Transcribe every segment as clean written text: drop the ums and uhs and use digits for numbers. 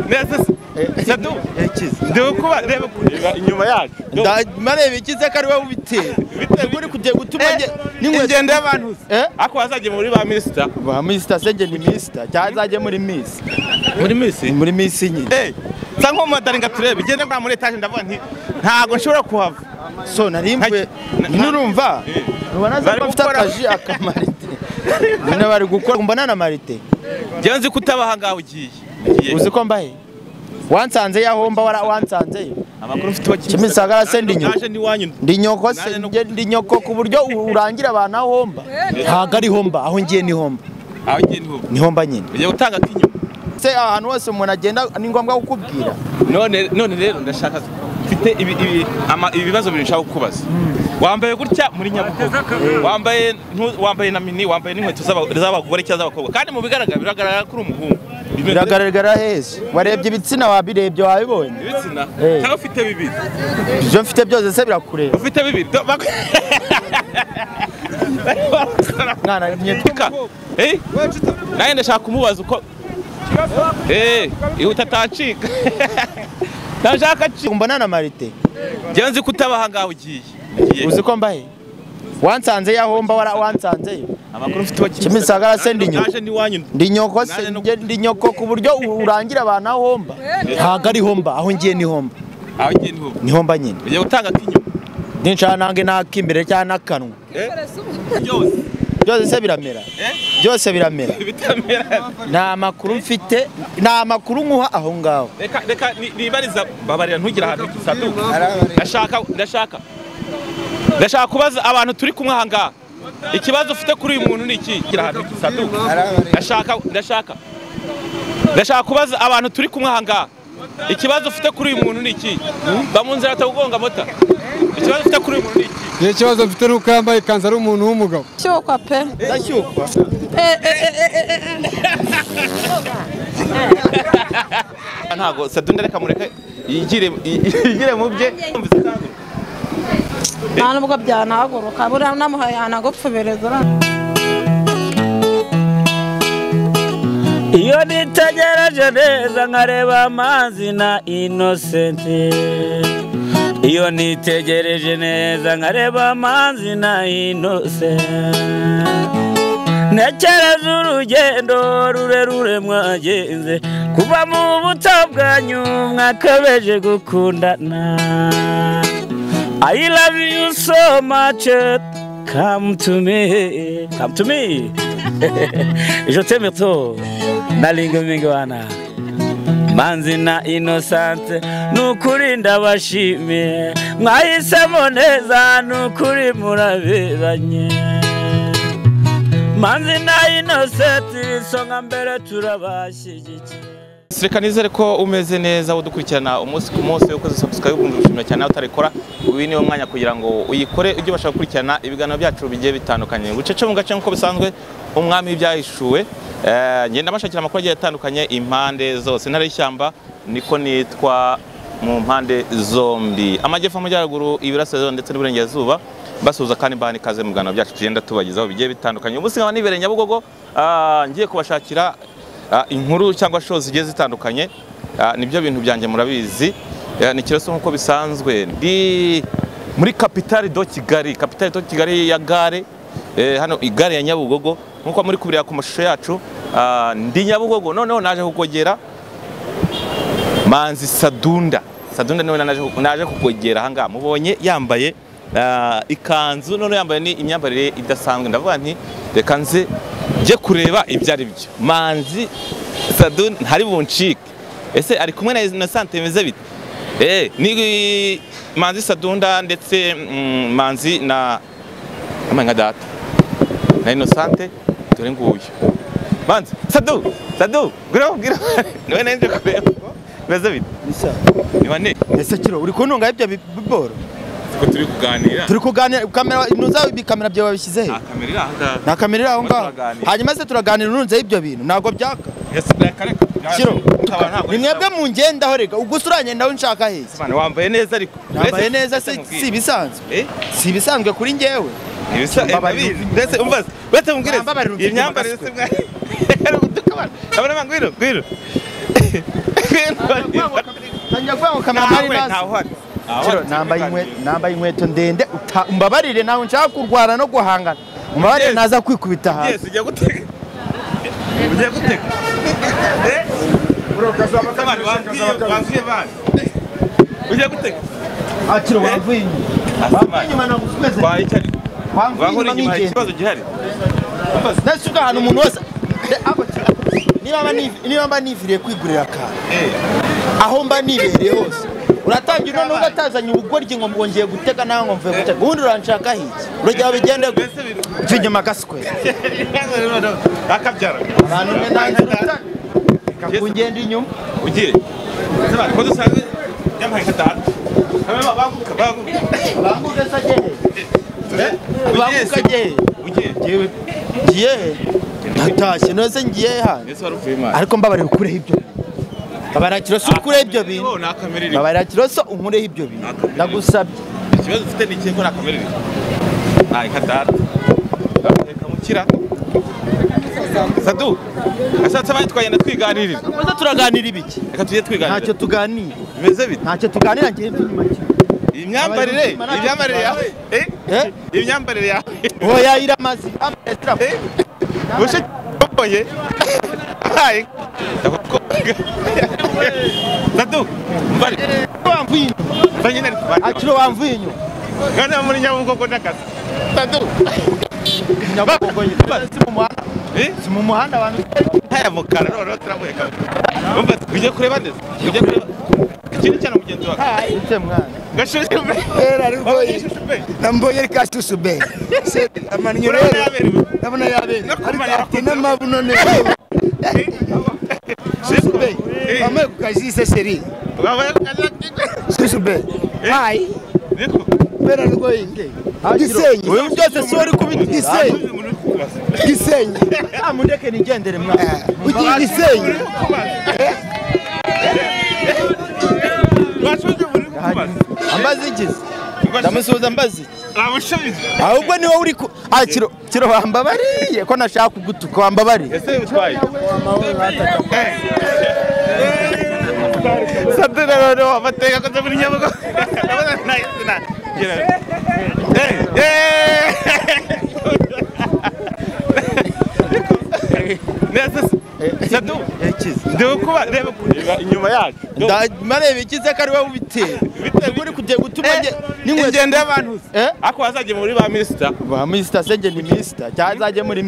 neza Sadu ndewe kuba reba inyuma yacu marebe ikize kari we ubitera uri kugiye gutuma n'ingende y'abantu ako bazaje muri ba minister senge ni minister cyazaje muri miss nyine sa nko madaringa turebe igende kwa muri etage ndavuga nti ntago nshobora kuhava so narimwe nurumva ubona za bafite akaji akamarite none bari gukora mbona na marite je nzi kutabaha ngaho ugiye uzi ko mbahe wansanze yahomba wansanze amakuru ufite wa kimisagara se ndi nyoko ku buryo urangira abantu ahomba ntago ari homba aho ngiye ni homba ni homba nyine ugiye gutanga kinyo se ahantu hose umuntu agenda ni ngombwa kukubwira none rero ndashaka mfite ibibazo binshaka kukubaza wambaye gutya muri Nyabugogo wambaye na mini wambaye n'inkweto z'abagore cyangwa z'abakobwa kandi mu biragaragara kuri umuhungu biragaragara heza warebye ibitsina wabirebye wabibonye ibitsina cyangwa ufite bibiri ibyo mfite byose se birakureba ufite bibiri mwana nyetwika naye ndashaka kumubaza uko ihuta tacika ndashaka mbona na marite je nzi kutabaha ngaho ugiye uzi ko mbahe wansanze yahomba wansanze amakuru ufite wa kimisagara se ndi nyoko ku buryo urangira abantu ahomba ntago ari homba aho ngiye ni homba ni homba nyine ugiye gutanga kinyo ninshaka nange nakimbere cyane nakanwa byose se biramera byose biramera nta makuru mfite nta makuru nkuha aho ngaho reka nibariza babarira ntugira ahantu Sadu ndashaka kubaza abantu turi kumwe aha ngaha ikibazo ufite kuri uyu muntu ni iki gira ahantu Sadu ndashaka kubaza abantu turi kumwe aha ngaha ikibazo ufite kuri uyu muntu ni iki bamunzira atagugonga mota ikibazo ufite kuri uyu muntu ni iki ikibazo mfite nuko yambaye ikanzu ari umuntu w'umugabo cyokwa pe ndashyukwa ntago Sadunda reka mureke yigire mu bye nta nubwo byanahaguruka buriya namuhaye yanagopfubereza iyo nitegereje neza nkareba amazi na Innocent iyo nitegereje neza nkareba amazi na Innocent ntekereza urugendo rurerure mwagenze kuva mu buto bwanyu mwakabeje gukundana I love you so much come to me je t'aime trop nalinga mingi wana manzi na Innocent nukuri ndabashimiye mwahisemo neza nukuri muraberanye manzi na Innocent isonga mbere turabashyigikiye Reka nizere ko umeze neza udukurikirana umunsi ku munsi yo kuza subscribe kumvishimira cyane utarekora uyu ni umwanya kugira ngo uyikore ujye bashaka gukurikirana ibiganiro byacu bigiye bitandukanye gucece mu gace nko bisanzwe umwami byahishuwe ngenda mashakira amakuru agiye atandukanye impande zose ntare y'ishyamba niko nitwa mu mpande zombi amajyepfo amajyaruguru ibirasirazuba ndetse n'uburengerazuba basuhuza kandi mbahani kaze mu biganiro byacu tugenda tubagezaho bigiye bitandukanye umunsi nkaba nibereye Nyabugogo ngiye kubashakira inkuru cyangwa show zigiye zitandukanye nibyo bintu byanjye murabizi ni kireso nkuko bisanzwe ndi muri capitale do Kigali ya gare hano igare ya Nyabugogo nkuko muri kubirira ku mashusho yacu ndi Nyabugogo noneho naje kugogera manzi Sadunda niwe naje kugogera aha ngaha mubonye yambaye ikanzu none yambaye ni imyambarire idasanzwe ndavuga nti reka nze je kureba ibyari byo manzi Sadunda ntari buncike ese ari kumwe na Innocent meze bite ni manzi Sadunda ndetse manzi na amanga data na Innocent dore nguyu manzi Sadu gira niwe nanje kureba meze bite bisa ni wane ese kiro uri kuntunga ibyo biboro ko turi kuganira kamera nuza bikamera byo babishyize na kamera aho ngaho hanyuma se turaganira urunze ibyo bintu nago byaka kiro nimwebwe mu ngenda ho rega ugusuranye ndaho nshaka heza bana wambaye neza ariko wambaye neza si bisanzwe kuri ngewe ndetse umbaze bate mubwire imyambarire se mwari abana ngwiro nambaye inkweto ndende umbabarire nawe nshaka kurwana no guhangana umbabarire naza kwikubita hasi yes ugiye guteka wamvuye bana ugiye guteka akiro wamvuye inyuma nagusukweze wamvuye inyuma hari ikibazo gihari nasuka hano umuntu wose niba mba niviriye kwigurira akantu aho mba nibereye hose uratangira none ugatazanya ubugoryi ngo mbongeye gutega nawe ngo mvuye gutega ubundi uranshaka hiki urajya bigende gutya inyuma gaswe akabyara abantu mwe nanzira kugenda inyuma ugiye ko dusanzwe yamaye katanu banguka sagehe banguka gehe ugiye natashye nose ngiye hano ariko mbabarira ukureho ibyo babarira kiroso ukureho ibyo bintu babarira kiroso unkureho ibyo bintu ndagusabye ikibazo ufite ni ikihe ko nakamerere ntaye katanu reka mukira Sadu ashatse abandi twagenda twiganirira maze turaganira ibiki reka tujye twiganira ntacyo tuganira bimeze bite ntacyo tuganira ngiye inyuma imyambarire yawe imyambarire yawe oya iramazi amestra bushe boye hai Sadu mbari wamvuye banyine akiro wamvuye inyuma kana muri Nyabugogo n'akazi Sadu Nyabugogo si mu muhanda abantu haya mukara none turamuheka umva uje kureba neza uje kureba ikindi cyane mugenzi wawe ite mwana gashuje era ariko namboye kastusube se amanyure ndabona yabe ariko namabuno ne sube amaye kukazise seri wabaye sube hai bera ngo inge gisenyi wewe byose si wari kubita gisenyi amundeke nigendere mwana ugiye gisenyi ambazi igize ndamusubiza mbazi ahubwo ni wowe uri kiro wambabariye ko nashaka kugutuka wambabariye ese utwaye Sadura no amateka ko muri Nyabugogo ndabona nayisina Sadu ndewe kuba reba inyuma yacu marebe ikize kari wowe ubiteye uri kugiye gutuma n'ingendo y'abantu ako wazagiye muri ba minister senge ni minister cyazaje muri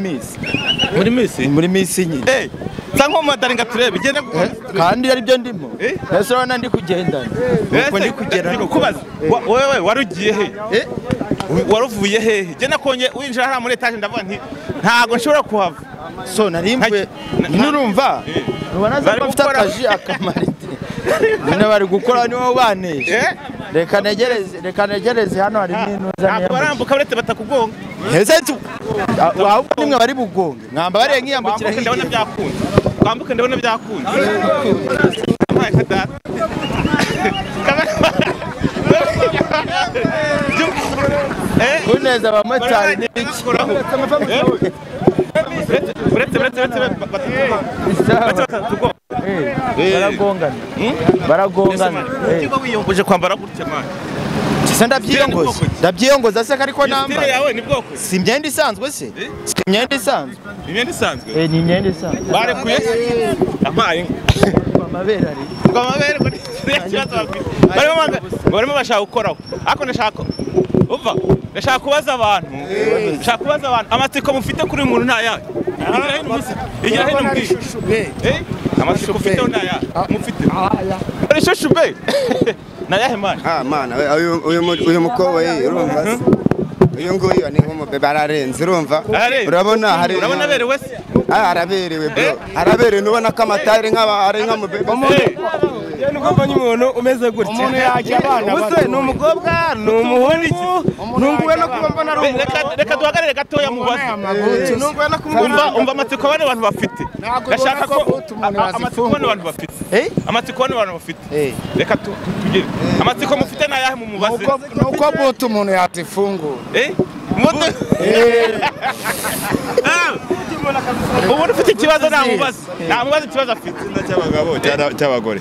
miss nyine sanko madaringa turebe gende kandi ari byo ndimo ese urabona ndi kugendana uko ndi kugera kubaza wewe warugiye he waruvuye he je nakonye winjira hara muri etage ndavuga nti ntago nshobora kuhava so narimwe nurumva ubona za bafite akaji akamarite none bari gukora ni wowe baneje reka negereze hano hari ibintu uzaniye barambuka barete batakugonga heze tu ahubwo nimwe bari bugonge mwamba bare nkiyambukira hirya ndabona byakunze kwambuka ndabona byakunze amaye kadata uneza abamotari n'iki baragongana uje kwambara gutya mwana Sasa ndabyiyongoza se ariko namba style yawe ni bwoko si imyenda isanzwe se si imyenda isanzwe ni imyenda isanzwe barekuye amaye amabere ari barimo bashaka gukoraho ariko ndashaka kubaza abantu amatsiko mufite kuri umuntu nta yawe igira hino mbwira amatsiko mufite nta yawe mufite ari shoshube na yahe mana mana uyu mukobwa urumva uyu nguyu ni nk'umubebe ararenze urumva urabona aberewe se araberewe bro araberewe nubona ko amatari nk'abari nk'umubebe nuko mbonye umuntu umeze gutya umuntu yajya abana bato ni umukobwa ni umuhungu nunguwe no kuba mbona ari reka duhagarare gatoya mu basi nunguwe no kumva umva amatsiko bane abantu bafite ndashaka ko amatsiko bane abantu bafite amatsiko bane abantu bafite reka tugire amatsiko mufite nayahe mu mubaze nuko buto umuntu yatifungura ubu ufite ikibazo namubaza ikibazo afite cy'abagabo cy'abagore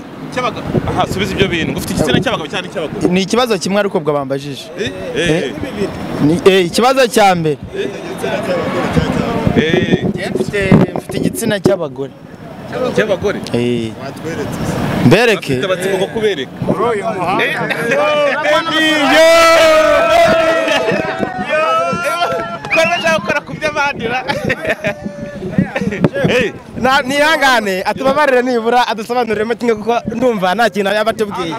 aha subiza ibyo bintu ufite igitsina cy'abagabo cyane cy'abagore ni ikibazo kimwe ariko bwo bambajije ikibazo cya mbere mfite igitsina cy'abagore mbereke abatsiko kubereka muri uyu muhanda gukora ku by'abandira nihangane atubabarire nibura adusobanurire kimwe kuko ndumva nta kintu yaba atubwiye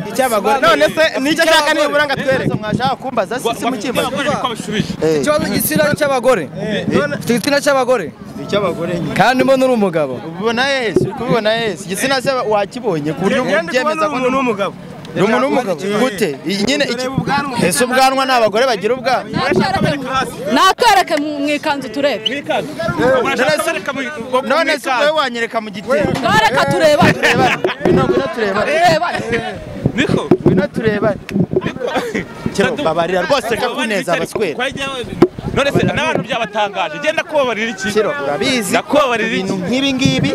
icy'abagore none se nicyo ashaka nibura ngo atwereke mwashaka kumbaza si mukimbaza ikibazo igitsina cy'abagore igitsina cy'abagore kandi mbona uri umugabo ubona Yesu uri kubibona Yesu igitsina cye wakibonye ku buryo byemeza ko umuntu w'umugabo gute nyine ese ubwanwa n'abagore bagira ubwanwa nakwereke mu ikanzu turebe none se wowe wanyereka mu gitero reka tureba bino tureba kero babarira rwose reka kuneza abaswera none se n'abantu byabatangaje genda kubabarira iki kero urabizi ibintu nk'ibi ngibi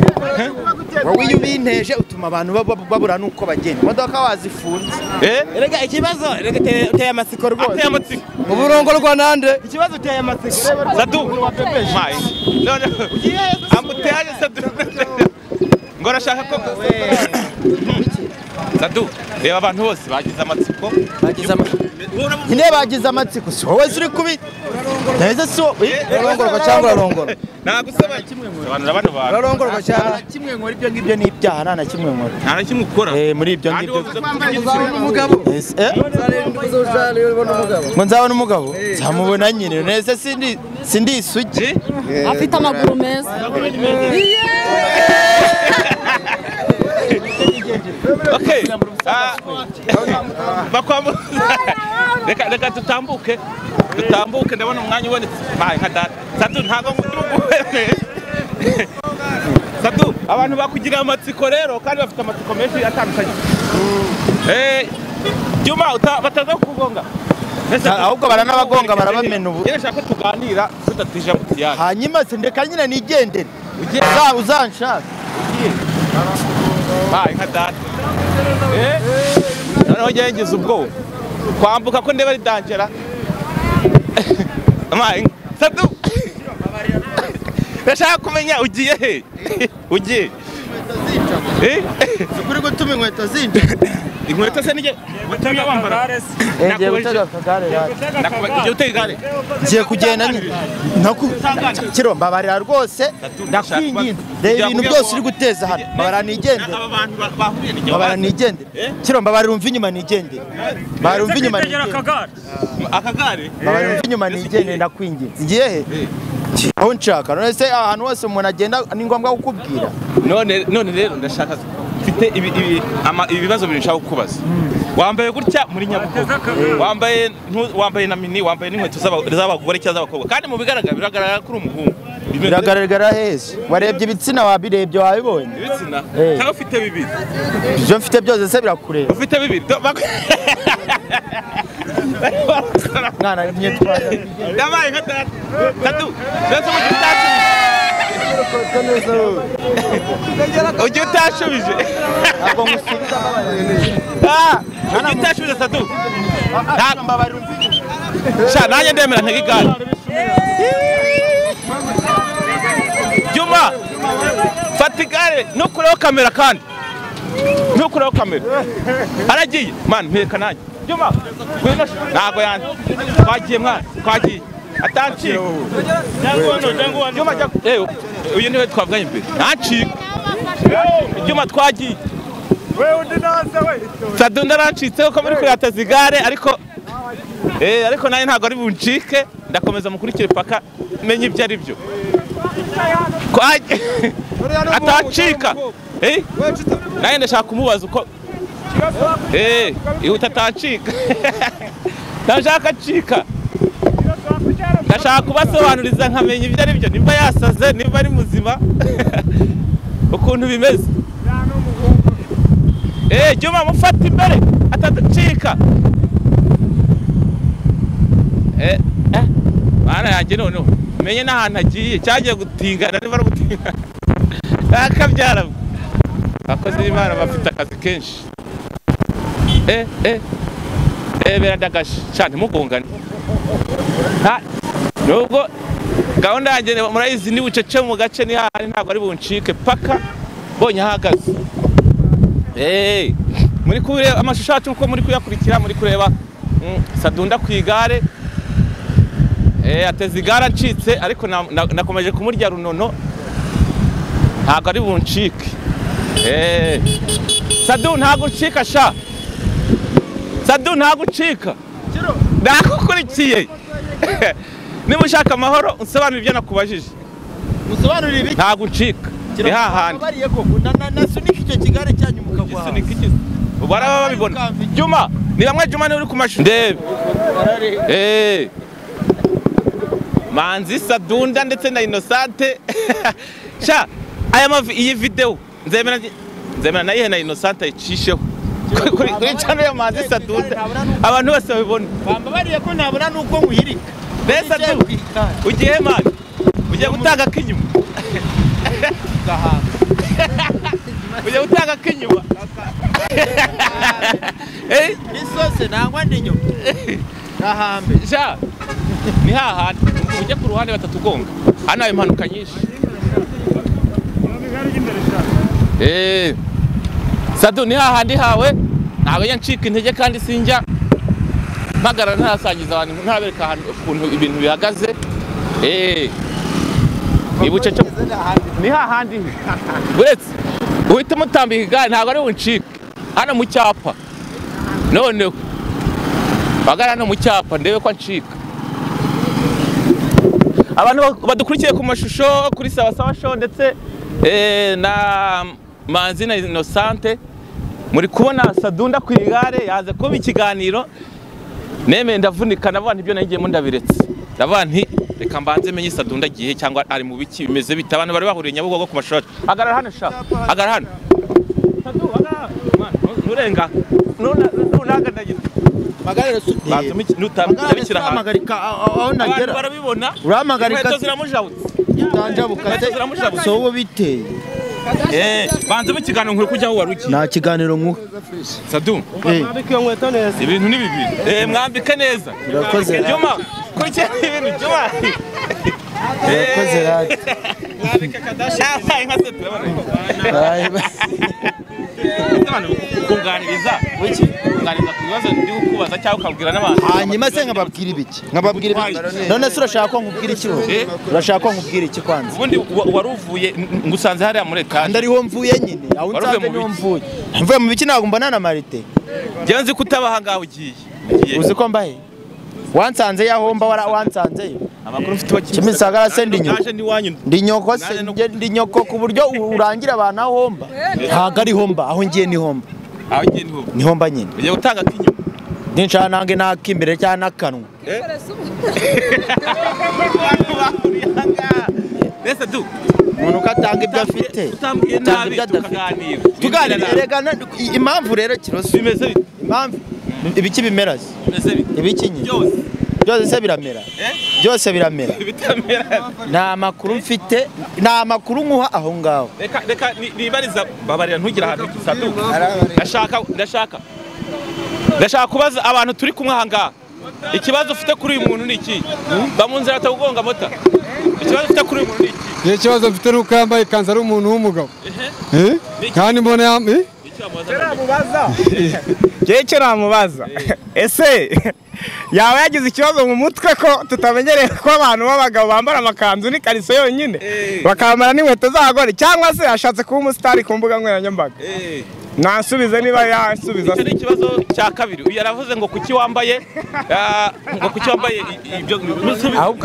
wowe iyo ubinteje utuma abantu babura nuko bagenda imodoka wazifunze erega ikibazo uteye amatsiko rwose mu burongorwa nande ikibazo uteye amatsiko Sadu none amuteye Sadu ngo arashaka ko Sadu reba abantu bose bagize amatsiko nyine bagize amatsiko si wowe uri kubi neza so urongorwa cyangwa urarongorwa nagusaba kimwe abantu bano bantu urarongorwa cyane kimwe nkora ibyo ngibyo ni ibyaha nta na kimwe nkora nta na kimwe ukora muri ibyo ngibyo umugabo ngo nzabona umugabo nzamubona nyine neza sindi isugi afite amaguru meza okay reka tutambuke ndabona umwanya ubonetse nka data Sadu ntago Sadu abantu bakugira amatsiko rero kandi bafite amatsiko menshi atandukanye Juma bataza kugonga ahubwo baranabagonga barabamena ubu nshaka ko tuganira tudatije mu kiyaya hanyuma se ndeka nyine nigendere uzanshaka nka data noneho ngize ubwoba kwambuka ko ndeba ari dangera Sadu ndashaka kumenya ugiye he ugiye kuri gutuma inkweto zinjira inkweto se nije gutega wambara ngiye gutega akagare ngiye kugenda kiro mbabarira rwose ndakwinginze reba ibintu byose uri guteza hano mbabarira nigendere mbabarira nigendere kiro mbabarira umva inyuma nigendere mbabarira umva inyuma akagare mbabarira umva inyuma nigendere ndakwinginze ngiye he aho nshaka none se ahantu hose umuntu agenda ni ngombwa kukubwira none rero ndashaka mfite ibibazo biri nshaka kukubaza wambaye gutya muri Nyabugogo wambaye na mini wambaye n'inkweto z'abagore cyangwa z'abakobwa kandi mu biragaragara ko uri umuhungu biragaragara heza warebye ibitsina wabirebye wabibonye ibitsina cyangwa ufite bibiri ibyo mfite byose se birakureba ufite bibiri mwana imyitwarire ndabaye nka data Sadu ndetse mu gitacu ujye utashubije ntabwo ngusubiza ujye utashubije Sadu sha nanjye ndemera ntega igare Juma fata igare ntukureho kamera kandi ntukureho kamera aragiye man mpeka nanjye Juma ntago yanjye twagiye mwana twagiye atanciye Juma uyu niwe twavuganye mbere ntancika Juma twagiye Sadu ndarancitse ko muri kuyataza igare ariko nayo ntago ari buncike ndakomeza mukurikire paka menye ibyo ari byo atacika nayo ndashaka kumubaza uko ihuta atacika ndashaka acika ndashaka kubasobanuriza nkamenya ibyo ari byo nimba yasaze nimba ari muzima ukuntu bimeze Juma mufata imbere atadacika bana yanjye noneho menye n'ahantu agiye cyagiye gutingana niba ari gutingana akabyara akoze b'Imana bafite akazi kenshi beradagaje cyane mugongane nubwo gahunda yanjye murayizi ni bucece mu gace ni hahari ntabwo ari buncike paka bonye ahagaze muri kureba amashusho yacu uko muri kuyakurikira muri kureba Sadunda ku igare ateze igare acitse ariko nakomeje kumurya runono ntabwo ari buncike Sadu ntabwo ucika sha Sadu ntabwo ucika ndakukurikiye niba ushaka amahoro unsobanurire ibyo nakubajije musobanurire ibiki ntabwo ucika ni hahandi nasunika icyo kigare cyanyu mukagwa baraba babibona Juma ni bamwe Juma ni uri ku mashusho ndebe Manzi Sadunda ndetse na Innocente sha aya iyi video nzemera nayihe na Innocente icisheho kuri channel ya Manzi Sadunda abantu bose babibona bambabariye ko nabona nuko muhirika Besa tu ugiye mani ugiye gutanga kinyuma ugiye gutanga kinyuma isose nangwa ndinyo gahambe sha ni hahandi ujye ku ruhande batatugonga hano impanuka nyinshi Sadu ni hahandi hawe ntabwo yancika intege kandi sinjya mpagarara ntasangiza abantu ntabereka ahantu ukuntu ibintu bihagaze ibucece ni hahandi buretse uhita mutambika igare ntabwo ari buncike hano mu cyapa noneho bagara hano mu cyapa ndebe ko ncika abantu badukurikiye ku mashusho kuri sawa show ndetse na Manzi na Innocente muri kubona Sadunda ku igare yaze kuba ikiganiro neme ndavunika nabantu ibyo nagiyemo ndabiretse ndabantu reka mbanze menye Sadunda gihe cyangwa ari mu biki bimeze bita abantu bari bahuriye Nyabugogo ku mashusho agarara hano sha agarara hano Sadu nurenga nunaganagira magarero bazumiki nutabikira hamagarika aho nagera barabibona uramagarika inkweto ziramujabutse utanjabukate so bo biteye banze mukiganiro nkuru kujya aho waruki nta kiganiro nkuha Sadu mwambike iyo nkweto neza ibintu ni bibiri mwambike neza urakoze Juma kurikira ibintu Juma urakoze rati mwambike kadasha inka se turabona kunganiriza kunganiriza ku bibazo ndi kukubaza cyangwa ukabwira n'abantu hanyuma se nkababwira ibiki none se urashaka ko nkubwira iki urashaka ko nkubwira iki kwanza ubundi waruvuye ngusanze hariya muri leta ndariho mvuye nyine aho nsanze niho mvuye mu biki ntabwo mbona na Marite njye nzi kutabaha ngaho ugiye uzi ko mbahe wansanze yahomba wansanzeyo amakuru mfite Kimisagara se ndi nyoko ku buryo urangira abantu ahomba ntago ari homba aho ngiye ni homba ni homba nyine ugiye gutanga kinyuma ndinshaka nange nakimbere cyane nakanwa Besa du umuntu katanga ibyo afite utambwiye nabi tuganira regana impamvu rero kiroso bimeze impamvu ibiki bimera ibiki nyine byose se biramera byose biramera nta makuru mfite nta makuru nkuha aho ngaho reka nibariza babarira ntugira ahantu Sadu ndashaka kubaza abantu turi kumwe aha ngaha ikibazo ufite kuri uyu muntu ni iki bamunzira atagugonga mota ikibazo ufite kuri uyu muntu ni iki ikibazo mfite nuko yambaye ikanzu ari umuntu w'umugabo kandi mbona yambaye icyo namubaza ese yaba yagize ikibazo mu mutwe ko tutamenyereye ko abantu b'abagabo bambara amakanzu n'ikariso yonyine bakambara n'inkweto z'abagore cyangwa se yashatse kuba umusitari ku mbuga nkoranyambaga nasubize niba yasubiza icyo ni ikibazo cya kabiri uyu yaravuze ngo kuki wambaye ibyo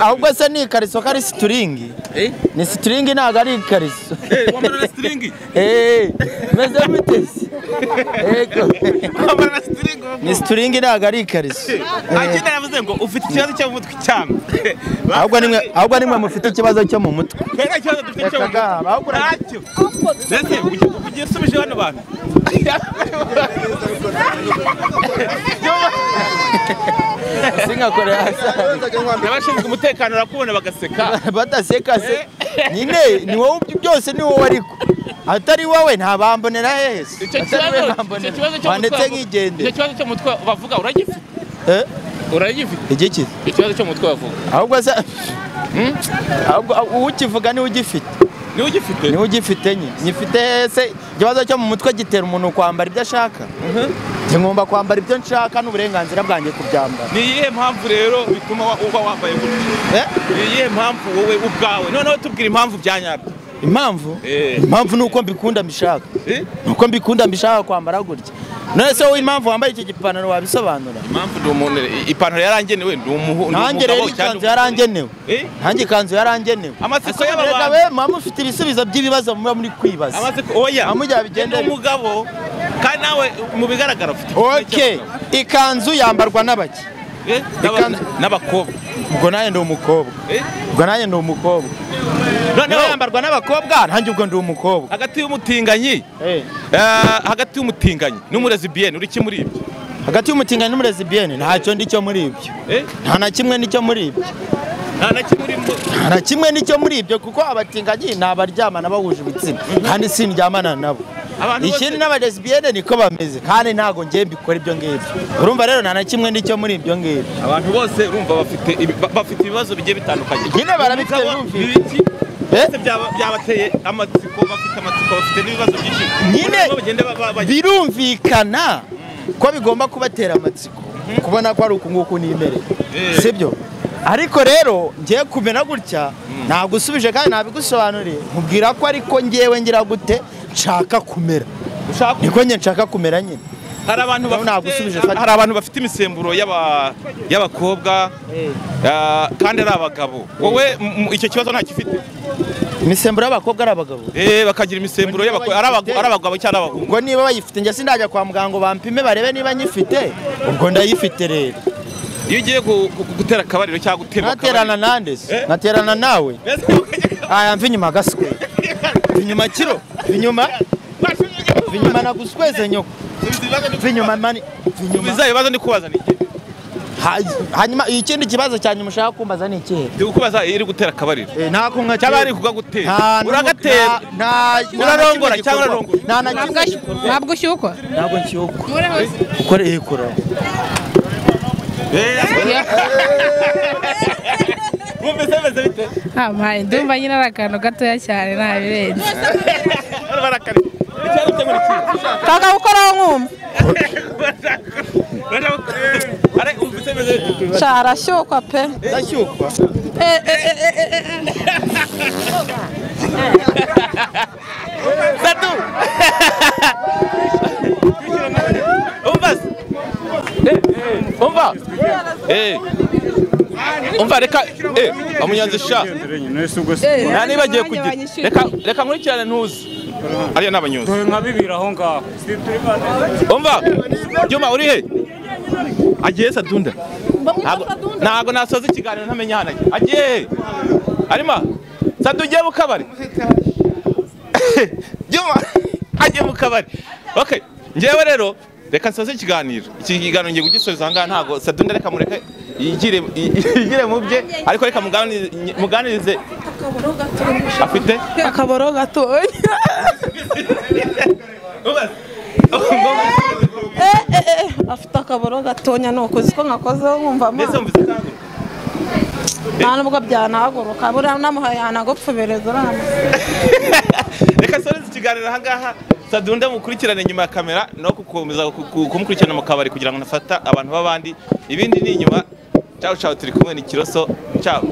ahubwo se ni ikariso kari situringi ni situringi ntabwo ari ikariso wambara na situringi meze bitese wambara na situringi ni situringi ntabwo ari ikariso akindi yaravuze ngo ufite ikibazo cyo mu mutwe cyangwa ahubwo nimwe mufite ikibazo cyo mu mutwe nta kibazo dufite cyo mu mutwe ntacyo mbese ugiye usubije hano bantu singakore abashinzwe umutekano rakubona bagaseka badaseka se nyine ni wowe byose ni wowe ariko atari wowe ntabambonera hese icyo kibazo cyo mutwe bavuga uragifite uragifite igiki ikibazo cyo mutwe bavuga ahubwo se ukivuga ni ugifite ni ugifite nyifite se ikibazo cyo mu mutwe gitera umuntu kwambara ibyo ashaka ngomba kwambara ibyo nshaka n'uburenganzira bwanjye kubyambara ni iyihe mpamvu rero bituma uba wambaye gutya ni iyihe mpamvu wowe ubwawe noneho tubwira impamvu byanyabyo impamvu nuko mbikunda mbishaka nuko mbikunda mbishaka kwambara gutya none se wowe impamvu wambaye iki gipantaro wabisobanura impamvu ndi umuntu ipantaro yarangenewe ndi umuhunda nanjye rero ikanzu yarangenewe nanjye ikanzu yarangenewe amatsiko y'abantu mama ufite ibisubizo by'ibibazo muba muri kwibaza amatsiko oya amujya bigende umugabo kandi nawe mu bigaragara ufite okay ikanzu yambarwa n'abaki n'abakobwa ubwo nanjye ndi umukobwa noneho yambarwa n'abakobwa nanjye ubwo ndi umukobwa hagati y'umutinganyi n'umurezibiyeni uri ki muri ibyo hagati y'umutinganyi n'umurezibiyeni ntacyo ndicyo muri ibyo nta na kimwe nicyo muri ibyo nta na kimwe nicyo muri ibyo kuko abatinganyi ni abaryamana bahuje ibitsina kandi sindyamana nabo ikindi n'abarezibiyene niko bameze kandi ntago ngiye mbikora ibyo ngibyo urumva rero nta na kimwe nicyo muri ibyo ngibyo abantu bose urumva bafite ibibazo bigiye bitandukanye nyine barabifite bose byabateye amatsiko bafite n'ibibazo byinshi nyine birumvikana ko bigomba kubatera amatsiko kubona ko ari uku nguku nimereye sibyo ariko rero ngiye kumera gutya nagusubije kandi nabigusobanuriye nkubwira ko ariko ngewe ngira gute nshaka kumera niko njye nshaka kumera nyine hari abantu bafite imisemburo y'abakobwa kandi ari abagabo wowe icyo kibazo ntacyo ufite imisemburo y'abakobwa ari abagabo bakagira imisemburo ari abagabo cyangwa abahungu ubwo niba bayifite njye sindajya kwa muganga ngo bampime barebe niba nyifite ubwo ndayifite rero iyo ugiye gutera akabariro cyangwa gutema naterana nande se naterana nawe aya mva inyuma gaswe inyuma kiro inyuma nagusweze nyoko inyuma mani ibibazo ndi kubaza ni hanyuma ikindi kibazo cyane mushaka kumbaza ni ikihe ndi kubaza iri gutera akabariro ntako nka cyaba ari kugagutera uragatera urarongora cyangwa urarongora ntabwo ushyukwa ntabwo nshyukwa ukore ikora ndumva nyine ari akantu gatoya cyane nta birenze kaga gukoraho nkumva arashyukwa pe ndashyukwa Sadu umva reka amunyanze sha nibagiye kugira reka nkurikirane ntuzi ariya n'abanyuzi nka bibiri aho ngaho umva Juma uri he agiye Sadunda ntago nasoza ikiganiro ntamenya hano agiye arima Sadu ugiye mu kabari Juma agiye mu kabari okay ngewe rero reka nsoze ikiganiro ngiye kugisoza aha ngaha ntago Sadunda reka mureke yigire mu bye ariko reka muganirize afite akaboro gatoya afite akaboro gatonya nuko uziko nkakozeho nkumva mbese mvuze kandi nta nubwo byanahaguruka buriya namuhaye yanagopfubereza urama reka nsoze ikiganiro aha ngaha Sadunda mukurikirane nyuma ya kamera no gukomeza kumukurikirana mu kabari kugira ngo nafata abantu b'abandi ibindi ni inyuma. Ciao ciao turi kumwe ni Kiroso ciao.